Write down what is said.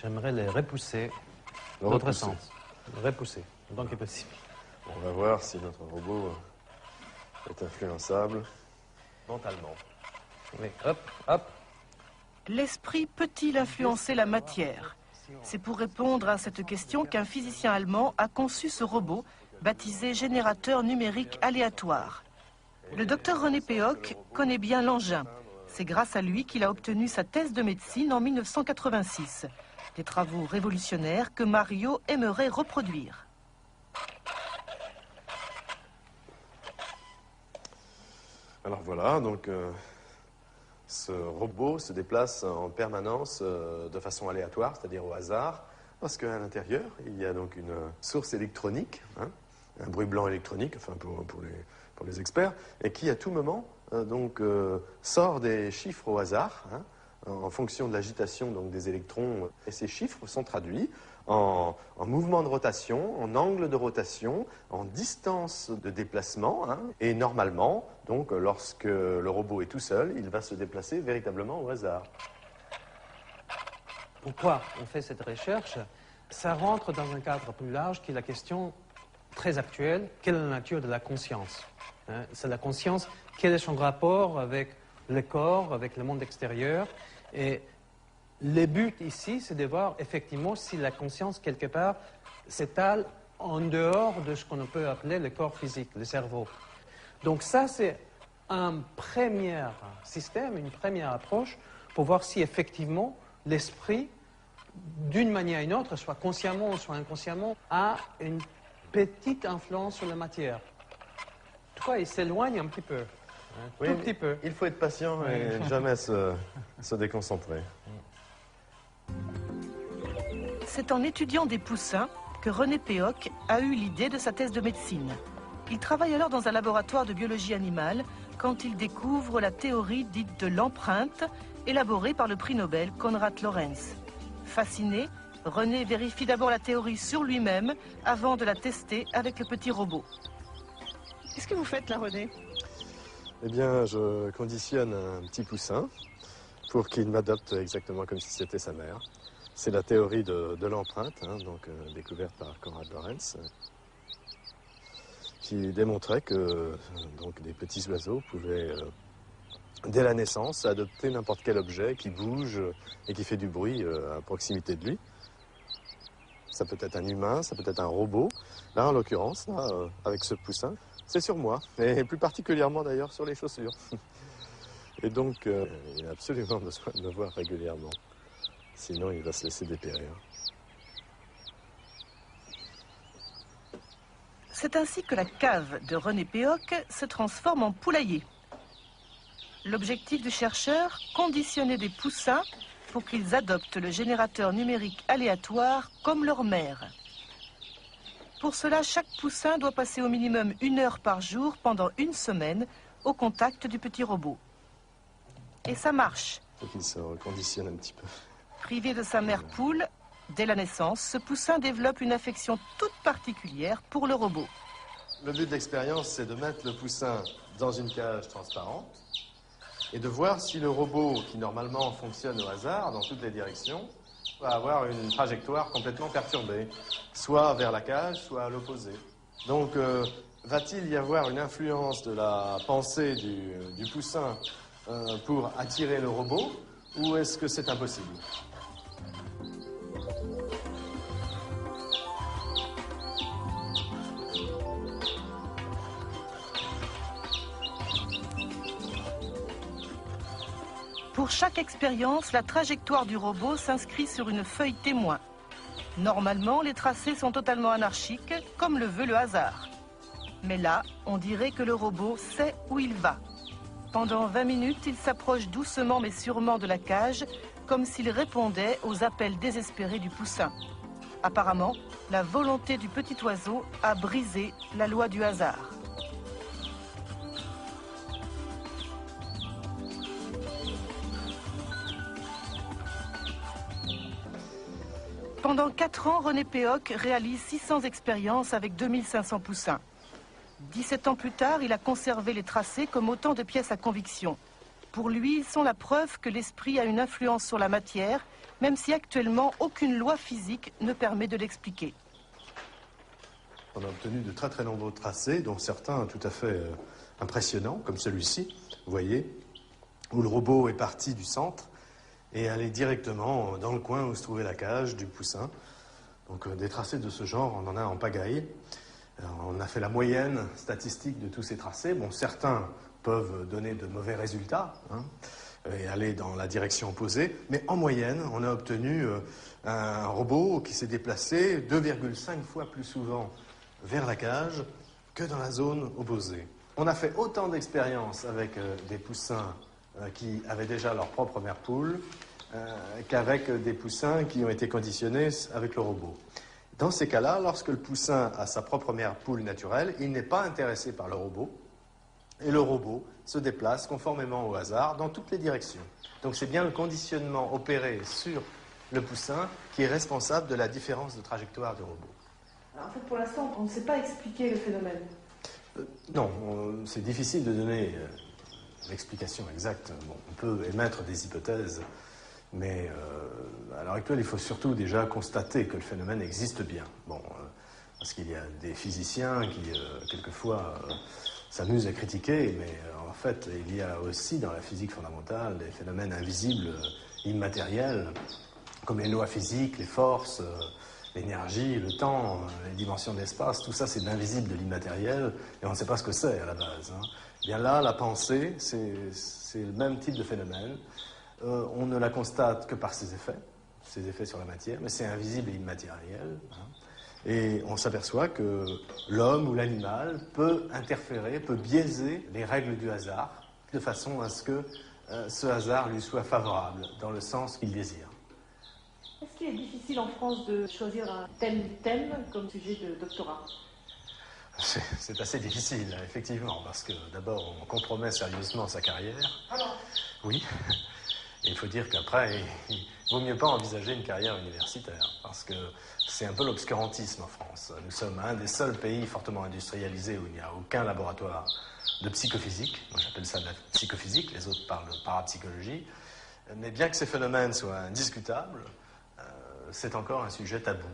J'aimerais les repousser dans l'autre sens. Repousser, autant que possible. On va voir si notre robot est influençable. Mentalement. Oui, hop, hop. L'esprit peut-il influencer la matière? C'est pour répondre à cette question qu'un physicien allemand a conçu ce robot, baptisé générateur numérique aléatoire. Le docteur René Péoc connaît bien l'engin. C'est grâce à lui qu'il a obtenu sa thèse de médecine en 1986. Des travaux révolutionnaires que Mario aimerait reproduire. Alors voilà, donc ce robot se déplace en permanence de façon aléatoire, c'est-à-dire au hasard, parce qu'à l'intérieur, il y a donc une source électronique, hein, un bruit blanc électronique, enfin pour les experts, et qui à tout moment sort des chiffres au hasard, hein, en fonction de l'agitation des électrons, et ces chiffres sont traduits en mouvement de rotation, en angle de rotation, en distance de déplacement, hein, et normalement, donc lorsque le robot est tout seul, il va se déplacer véritablement au hasard. Pourquoi on fait cette recherche? Ça rentre dans un cadre plus large qui est la question très actuelle, quelle est la nature de la conscience? Hein? C'est la conscience, quel est son rapport avec le corps, avec le monde extérieur? Et le but ici, c'est de voir effectivement si la conscience, quelque part, s'étale en dehors de ce qu'on peut appeler le corps physique, le cerveau. Donc ça, c'est un premier système, une première approche pour voir si effectivement l'esprit, d'une manière ou d'une autre, soit consciemment ou soit inconsciemment, a une petite influence sur la matière. Toutefois, il s'éloigne un petit peu, hein, oui, tout petit peu. Il faut être patient et jamais se déconcentrer. C'est en étudiant des poussins que René Péoc a eu l'idée de sa thèse de médecine. Il travaille alors dans un laboratoire de biologie animale quand il découvre la théorie dite de l'empreinte, élaborée par le prix Nobel Konrad Lorenz. Fasciné, René vérifie d'abord la théorie sur lui-même avant de la tester avec le petit robot. Qu'est-ce que vous faites là, René? Eh bien, je conditionne un petit poussin pour qu'il m'adopte exactement comme si c'était sa mère. C'est la théorie de l'empreinte, hein, découverte par Konrad Lorenz, qui démontrait que des petits oiseaux pouvaient, dès la naissance, adopter n'importe quel objet qui bouge et qui fait du bruit à proximité de lui. Ça peut être un humain, ça peut être un robot. Là, en l'occurrence, avec ce poussin, c'est sur moi, et plus particulièrement d'ailleurs sur les chaussures. Et donc, il a absolument besoin de me voir régulièrement. Sinon, il va se laisser dépérir. C'est ainsi que la cave de René Péoc se transforme en poulailler. L'objectif du chercheur, conditionner des poussins pour qu'ils adoptent le générateur numérique aléatoire comme leur mère. Pour cela, chaque poussin doit passer au minimum 1 heure par jour pendant 1 semaine au contact du petit robot. Et ça marche. Il faut qu'il se reconditionne un petit peu. Privé de sa mère poule, dès la naissance, ce poussin développe une affection toute particulière pour le robot. Le but de l'expérience, c'est de mettre le poussin dans une cage transparente et de voir si le robot, qui normalement fonctionne au hasard dans toutes les directions, va avoir une trajectoire complètement perturbée, soit vers la cage, soit à l'opposé. Donc, va-t-il y avoir une influence de la pensée du poussin pour attirer le robot, ou est-ce que c'est impossible ? Pour chaque expérience, la trajectoire du robot s'inscrit sur une feuille témoin. Normalement, les tracés sont totalement anarchiques, comme le veut le hasard. Mais là, on dirait que le robot sait où il va. Pendant 20 minutes, il s'approche doucement mais sûrement de la cage, comme s'il répondait aux appels désespérés du poussin. Apparemment, la volonté du petit oiseau a brisé la loi du hasard. Pendant 4 ans, René Péoc réalise 600 expériences avec 2500 poussins. 17 ans plus tard, il a conservé les tracés comme autant de pièces à conviction. Pour lui, ils sont la preuve que l'esprit a une influence sur la matière même si actuellement aucune loi physique ne permet de l'expliquer. On a obtenu de très très nombreux tracés, dont certains tout à fait impressionnants, comme celui-ci, vous voyez, où le robot est parti du centre et allé directement dans le coin où se trouvait la cage du poussin. Donc des tracés de ce genre, on en a en pagaille. On a fait la moyenne statistique de tous ces tracés. Bon, certains peuvent donner de mauvais résultats et aller dans la direction opposée, mais en moyenne, on a obtenu un robot qui s'est déplacé 2,5 fois plus souvent vers la cage que dans la zone opposée. On a fait autant d'expériences avec des poussins qui avaient déjà leur propre mère poule qu'avec des poussins qui ont été conditionnés avec le robot. Dans ces cas-là, lorsque le poussin a sa propre mère poule naturelle, il n'est pas intéressé par le robot, et le robot se déplace conformément au hasard dans toutes les directions. Donc c'est bien le conditionnement opéré sur le poussin qui est responsable de la différence de trajectoire du robot. Alors, en fait, pour l'instant, on ne sait pas expliquer le phénomène. Non, c'est difficile de donner l'explication exacte. Bon, on peut émettre des hypothèses, mais à l'heure actuelle, il faut surtout déjà constater que le phénomène existe bien. Bon, parce qu'il y a des physiciens qui, quelquefois, s'amusent à critiquer, mais en fait, il y a aussi dans la physique fondamentale des phénomènes invisibles, immatériels, comme les lois physiques, les forces, l'énergie, le temps, les dimensions d'espace. Tout ça, c'est de l'invisible, de l'immatériel, et on ne sait pas ce que c'est à la base. Bien là, la pensée, c'est le même type de phénomène. On ne la constate que par ses effets sur la matière, mais c'est invisible et immatériel. Et on s'aperçoit que l'homme ou l'animal peut interférer, peut biaiser les règles du hasard, de façon à ce que ce hasard lui soit favorable, dans le sens qu'il désire. Est-ce qu'il est difficile en France de choisir un tel thème comme sujet de doctorat? C'est assez difficile, effectivement, parce que d'abord, on compromet sérieusement sa carrière. Alors, oui. Et il faut dire qu'après, il vaut mieux pas envisager une carrière universitaire, parce que c'est un peu l'obscurantisme en France. Nous sommes un des seuls pays fortement industrialisés où il n'y a aucun laboratoire de psychophysique. Moi, j'appelle ça de la psychophysique, les autres parlent de parapsychologie. Mais bien que ces phénomènes soient indiscutables, c'est encore un sujet tabou.